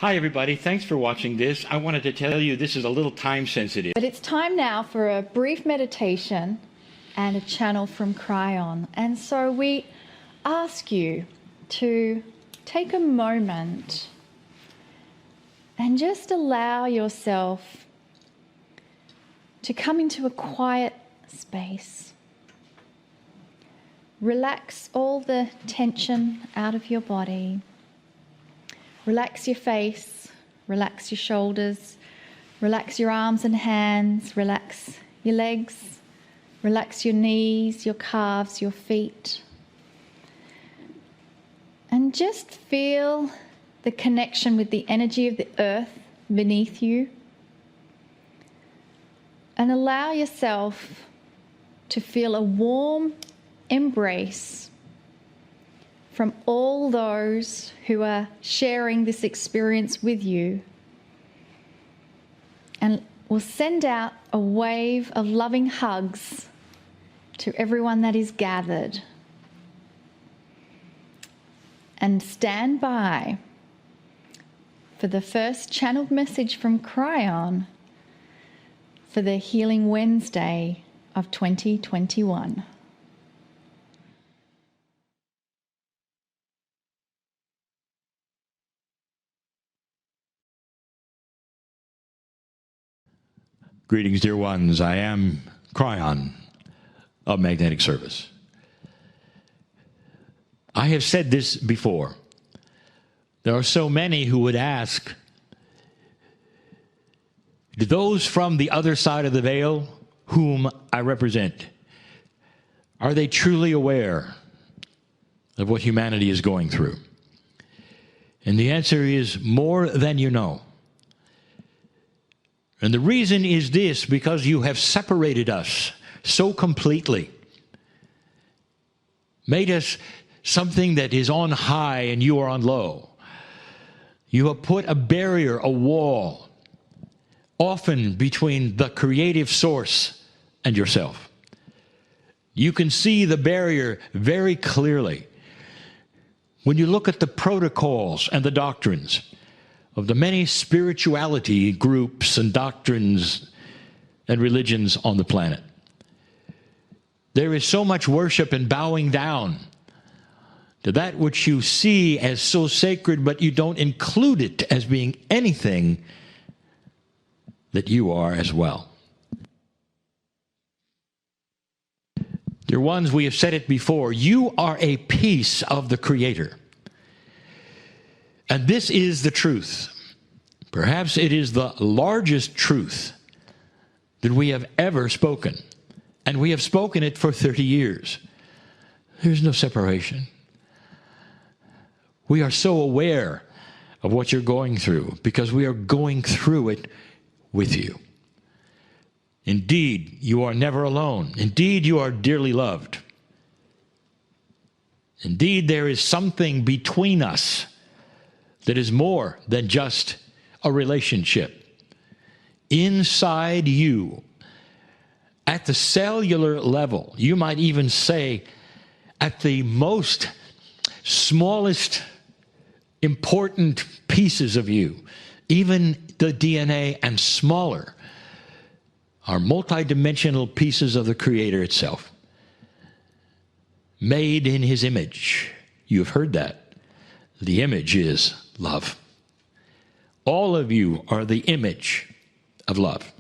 Hi everybody, thanks for watching this. I wanted to tell you this is a little time sensitive. But it's time now for a brief meditation and a channel from Kryon. And so we ask you to take a moment and just allow yourself to come into a quiet space. Relax all the tension out of your body. Relax your face, relax your shoulders, relax your arms and hands, relax your legs, relax your knees, your calves, your feet. And just feel the connection with the energy of the earth beneath you. And allow yourself to feel a warm embrace from all those who are sharing this experience with you. And we'll send out a wave of loving hugs to everyone that is gathered. And stand by for the first channeled message from Kryon for the Healing Wednesday of 2021. Greetings, dear ones. I am Kryon of Magnetic Service. I have said this before. There are so many who would ask, do those from the other side of the veil whom I represent, are they truly aware of what humanity is going through? And the answer is more than you know. And the reason is this, because you have separated us so completely, made us something that is on high and you are on low. You have put a barrier, a wall, often between the creative source and yourself. You can see the barrier very clearly when you look at the protocols and the doctrines of the many spirituality groups and doctrines and religions on the planet. There is so much worship and bowing down to that which you see as so sacred, but you don't include it as being anything that you are as well. Dear ones, we have said it before, you are a piece of the Creator. And this is the truth. Perhaps it is the largest truth that we have ever spoken. And we have spoken it for 30 years. There's no separation. We are so aware of what you're going through because we are going through it with you. Indeed, you are never alone. Indeed, you are dearly loved. Indeed, there is something between us that is more than just a relationship. Inside you, at the cellular level, you might even say at the most smallest important pieces of you, even the DNA and smaller, are multidimensional pieces of the Creator itself, made in His image. You've heard that. The image is love. All of you are the image of love.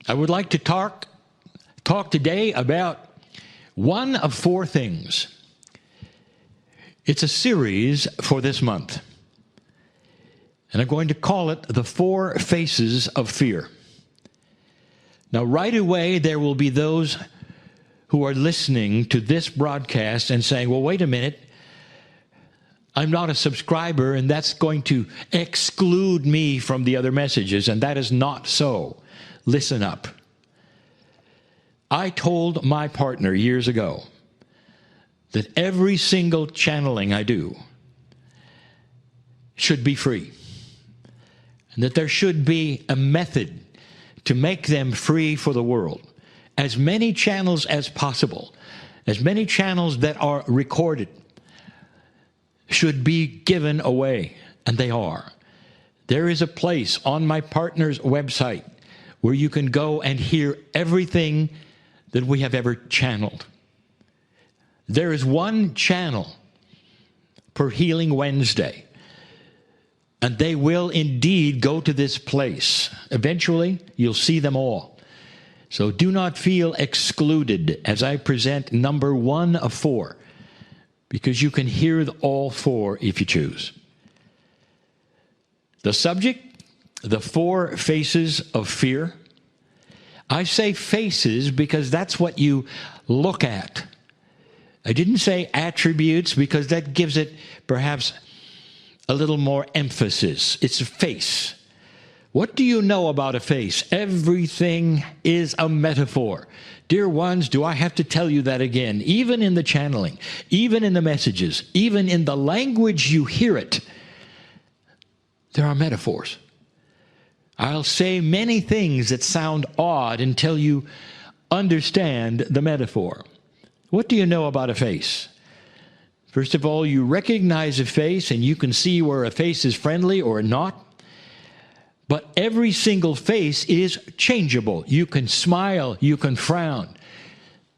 I would like to talk today about one of four things. It's a series for this month. And I'm going to call it The Four Faces of Fear. Now, right away, there will be those who are listening to this broadcast and saying, well, wait a minute, I'm not a subscriber, and that's going to exclude me from the other messages, and that is not so. Listen up. I told my partner years ago that every single channeling I do should be free, and that there should be a method to make them free for the world. As many channels as possible, as many channels that are recorded, should be given away, and they are. There is a place on my partner's website where you can go and hear everything that we have ever channeled. There is one channel per Healing Wednesday, and they will indeed go to this place. Eventually, you'll see them all. So do not feel excluded as I present number 1 of 4, because you can hear all 4 if you choose. The subject, the 4 faces of fear. I say faces because that's what you look at. I didn't say attributes because that gives it perhaps a little more emphasis. It's a face. What do you know about a face? Everything is a metaphor. Dear ones, do I have to tell you that again? Even in the channeling, even in the messages, even in the language you hear it, there are metaphors. I'll say many things that sound odd until you understand the metaphor. What do you know about a face? First of all, you recognize a face and you can see where a face is friendly or not. But every single face is changeable. You can smile, you can frown.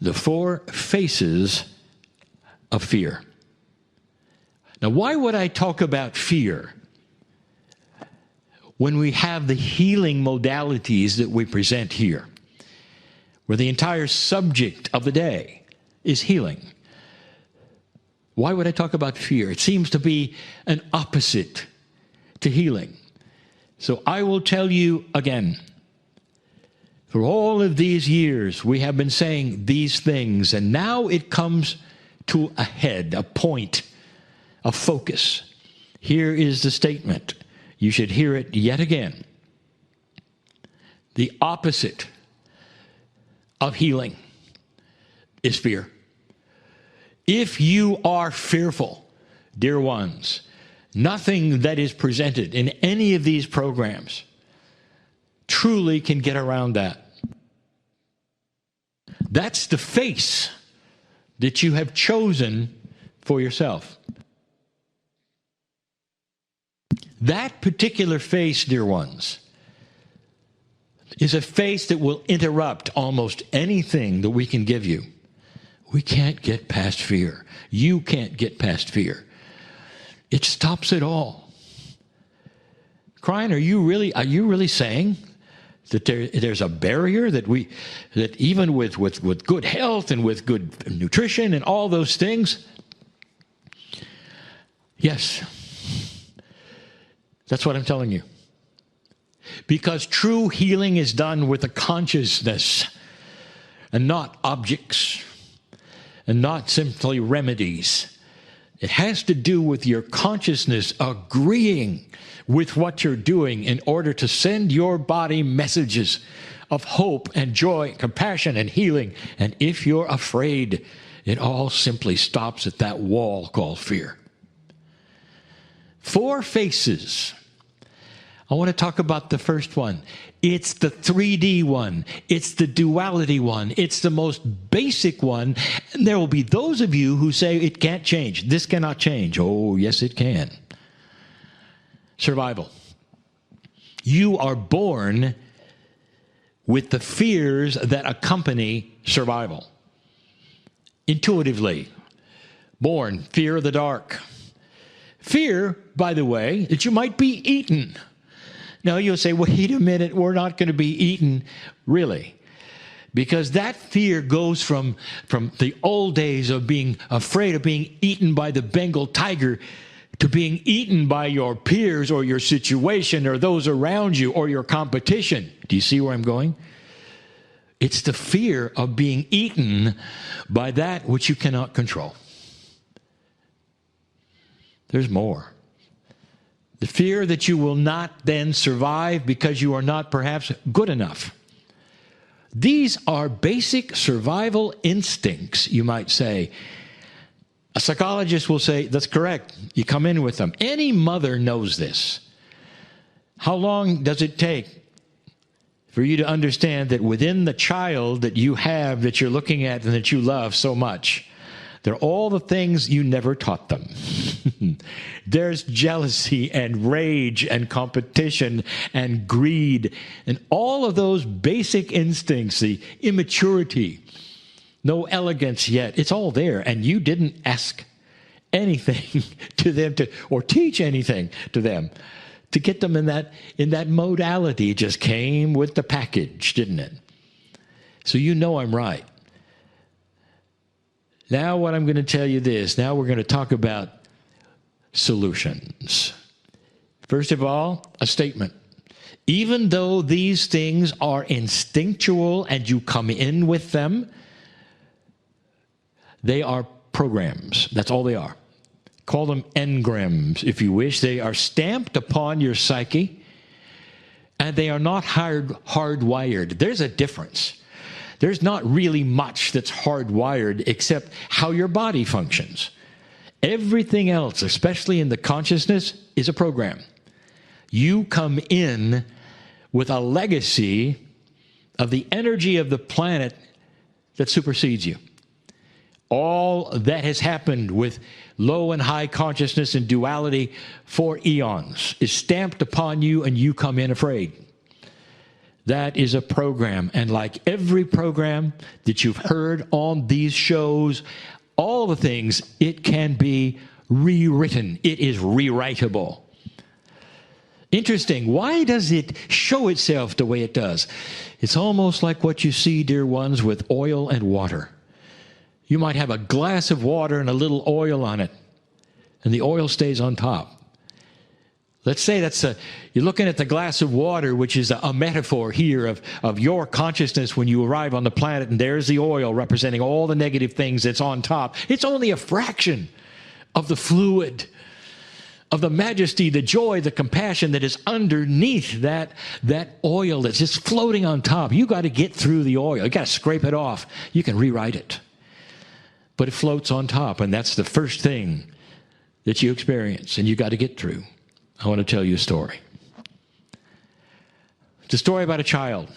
The 4 faces of fear. Now, why would I talk about fear when we have the healing modalities that we present here, where the entire subject of the day is healing? Why would I talk about fear? It seems to be an opposite to healing. So I will tell you again, for all of these years we have been saying these things, and now it comes to a head, a point, a focus. Here is the statement. You should hear it yet again. The opposite of healing is fear. If you are fearful, dear ones, nothing that is presented in any of these programs truly can get around that. That's the face that you have chosen for yourself. That particular face, dear ones, is a face that will interrupt almost anything that we can give you. We can't get past fear. You can't get past fear. It stops it all. Kryon, are you really saying that there's a barrier that even with good health and with good nutrition and all those things? Yes. That's what I'm telling you. Because true healing is done with a consciousness and not objects and not simply remedies. It has to do with your consciousness agreeing with what you're doing in order to send your body messages of hope and joy, compassion and healing. And if you're afraid, it all simply stops at that wall called fear. 4 faces. I want to talk about the first one. It's the 3D one. It's the duality one. It's the most basic one. And there will be those of you who say it can't change. This cannot change. Oh, yes, it can. Survival. You are born with the fears that accompany survival. Intuitively. Born, fear of the dark. Fear, by the way, that you might be eaten. Now you'll say, wait a minute, we're not going to be eaten. Really? Because that fear goes from the old days of being afraid of being eaten by the Bengal tiger to being eaten by your peers or your situation or those around you or your competition. Do you see where I'm going? It's the fear of being eaten by that which you cannot control. There's more. The fear that you will not then survive because you are not perhaps good enough. These are basic survival instincts, you might say. A psychologist will say, that's correct. You come in with them. Any mother knows this. How long does it take for you to understand that within the child that you have, that you're looking at and that you love so much, They're all the things you never taught them. There's jealousy and rage and competition and greed and all of those basic instincts, the immaturity, no elegance yet. It's all there, and you didn't ask anything to them or teach anything to them to get them in that modality. It just came with the package, didn't it? So you know I'm right. Now what I'm going to tell you this. Now we're going to talk about solutions. First of all, a statement. Even though these things are instinctual and you come in with them, they are programs. That's all they are. Call them engrams, if you wish. They are stamped upon your psyche, and they are not hardwired. There's a difference. There's not really much that's hardwired except how your body functions. Everything else, especially in the consciousness, is a program. You come in with a legacy of the energy of the planet that supersedes you. All that has happened with low and high consciousness and duality for eons is stamped upon you, and you come in afraid. That is a program. And like every program that you've heard on these shows, all the things, it can be rewritten. It is rewritable. Interesting. Why does it show itself the way it does? It's almost like what you see, dear ones, with oil and water. You might have a glass of water and a little oil on it, and the oil stays on top. Let's say you're looking at the glass of water, which is a metaphor here of your consciousness when you arrive on the planet, and there's the oil representing all the negative things that's on top. It's only a fraction of the fluid, of the majesty, the joy, the compassion that is underneath that oil that's just floating on top. You got to get through the oil. You got to scrape it off. You can rewrite it. But it floats on top, and that's the first thing that you experience, and you got to get through. I want to tell you a story. It's a story about a child.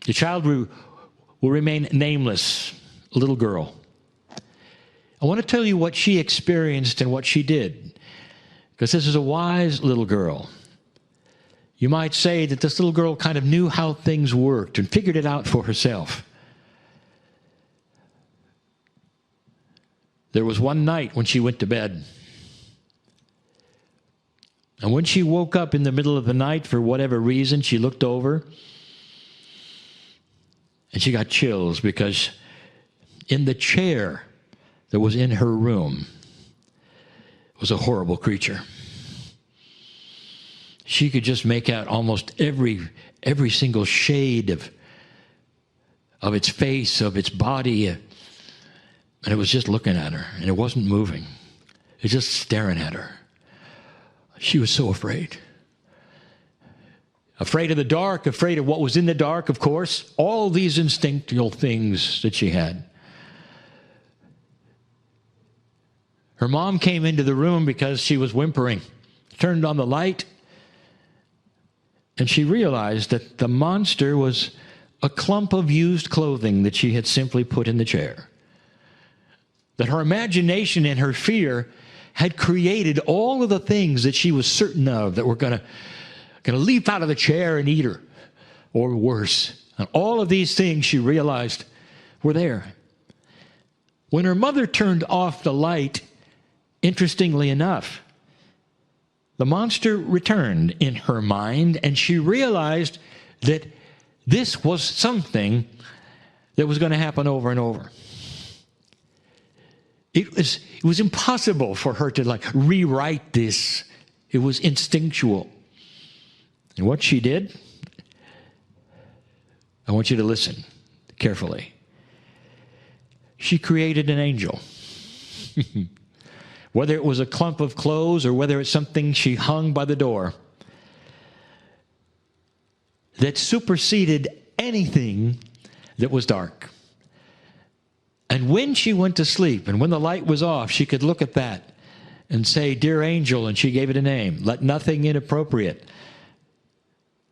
The child will remain nameless, a little girl. I want to tell you what she experienced and what she did, because this is a wise little girl. You might say that this little girl kind of knew how things worked and figured it out for herself. There was one night when she went to bed. And when she woke up in the middle of the night, for whatever reason, she looked over and she got chills, because in the chair that was in her room was a horrible creature. She could just make out almost every single shade of its face, of its body, and it was just looking at her, and it wasn't moving. It was just staring at her. She was so afraid. Afraid of the dark, afraid of what was in the dark, of course. All these instinctual things that she had. Her mom came into the room because she was whimpering, turned on the light, and she realized that the monster was a clump of used clothing that she had simply put in the chair. That her imagination and her fear had created all of the things that she was certain of that were going to leap out of the chair and eat her, or worse. And all of these things she realized were there. When her mother turned off the light, interestingly enough, the monster returned in her mind, and she realized that this was something that was going to happen over and over. It was impossible for her to rewrite this. It was instinctual. And what she did, I want you to listen carefully. She created an angel. Whether it was a clump of clothes or whether it's something she hung by the door, that superseded anything that was dark. And when she went to sleep and when the light was off, she could look at that and say, "Dear angel," and she gave it a name. "Let nothing inappropriate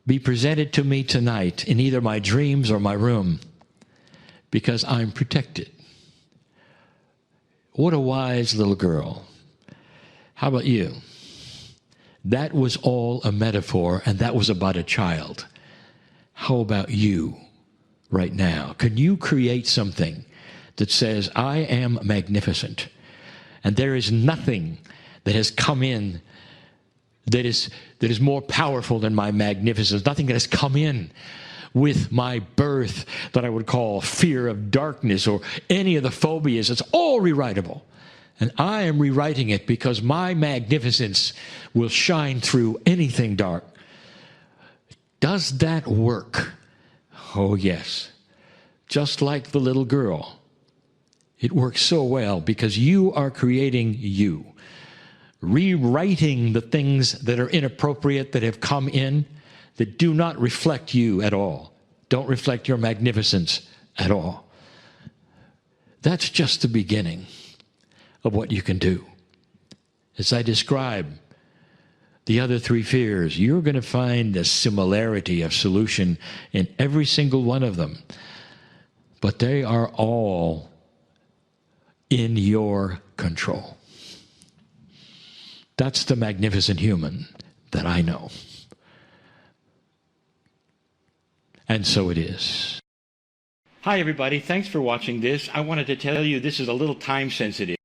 be presented to me tonight in either my dreams or my room, because I'm protected. What a wise little girl. How about you? That was all a metaphor, and that was about a child. How about you right now? Can you create something that says, I am magnificent, and there is nothing that has come in that is more powerful than my magnificence, nothing that has come in with my birth that I would call fear of darkness or any of the phobias. It's all rewritable. And I am rewriting it because my magnificence will shine through anything dark. Does that work? Oh, yes. Just like the little girl. It works so well because you are creating you. Rewriting the things that are inappropriate, that have come in, that do not reflect you at all. Don't reflect your magnificence at all. That's just the beginning of what you can do. As I describe the other three fears, you're going to find a similarity of solution in every single one of them. But they are all in your control. That's the magnificent human that I know. And so it is. Hi, everybody. Thanks for watching this. I wanted to tell you this is a little time sensitive.